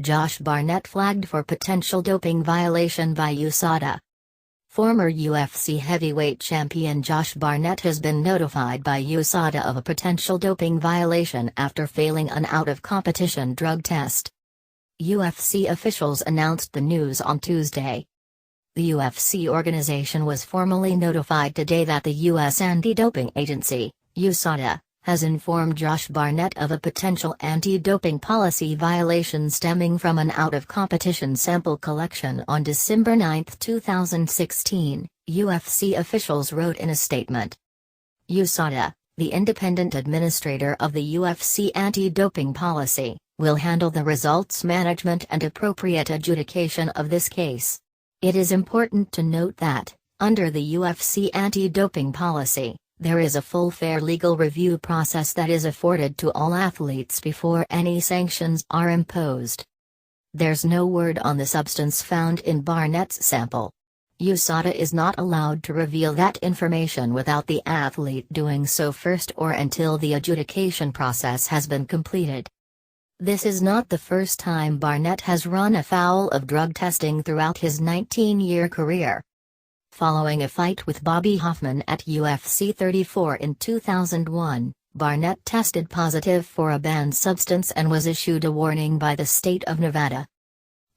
Josh Barnett flagged for potential doping violation by USADA. Former UFC heavyweight champion Josh Barnett has been notified by USADA of a potential doping violation after failing an out-of-competition drug test. UFC officials announced the news on Tuesday. The UFC organization was formally notified today that the U.S. anti-doping agency, USADA, has informed Josh Barnett of a potential anti-doping policy violation stemming from an out-of-competition sample collection on December 9, 2016, UFC officials wrote in a statement. USADA, the independent administrator of the UFC anti-doping policy, will handle the results management and appropriate adjudication of this case. It is important to note that, under the UFC anti-doping policy, there is a full fair legal review process that is afforded to all athletes before any sanctions are imposed. There's no word on the substance found in Barnett's sample. USADA is not allowed to reveal that information without the athlete doing so first or until the adjudication process has been completed. This is not the first time Barnett has run afoul of drug testing throughout his 19-year career. Following a fight with Bobby Hoffman at UFC 34 in 2001, Barnett tested positive for a banned substance and was issued a warning by the state of Nevada.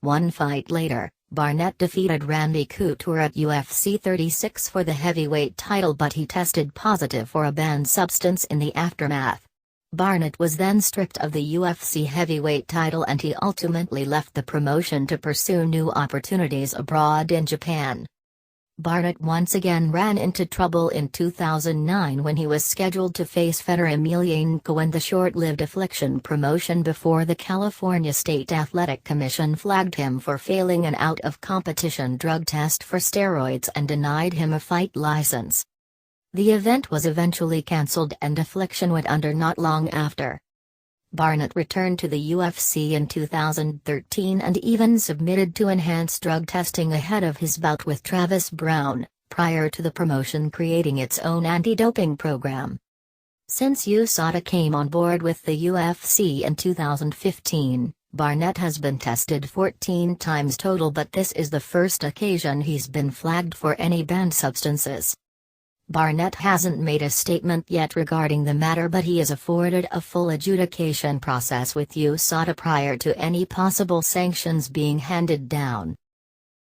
One fight later, Barnett defeated Randy Couture at UFC 36 for the heavyweight title, but he tested positive for a banned substance in the aftermath. Barnett was then stripped of the UFC heavyweight title and he ultimately left the promotion to pursue new opportunities abroad in Japan. Barnett once again ran into trouble in 2009 when he was scheduled to face Fedor Emelianenko in the short-lived Affliction promotion before the California State Athletic Commission flagged him for failing an out-of-competition drug test for steroids and denied him a fight license. The event was eventually cancelled and Affliction went under not long after. Barnett returned to the UFC in 2013 and even submitted to enhanced drug testing ahead of his bout with Travis Brown, prior to the promotion creating its own anti-doping program. Since USADA came on board with the UFC in 2015, Barnett has been tested 14 times total, but this is the first occasion he's been flagged for any banned substances. Barnett hasn't made a statement yet regarding the matter, but he is afforded a full adjudication process with USADA prior to any possible sanctions being handed down.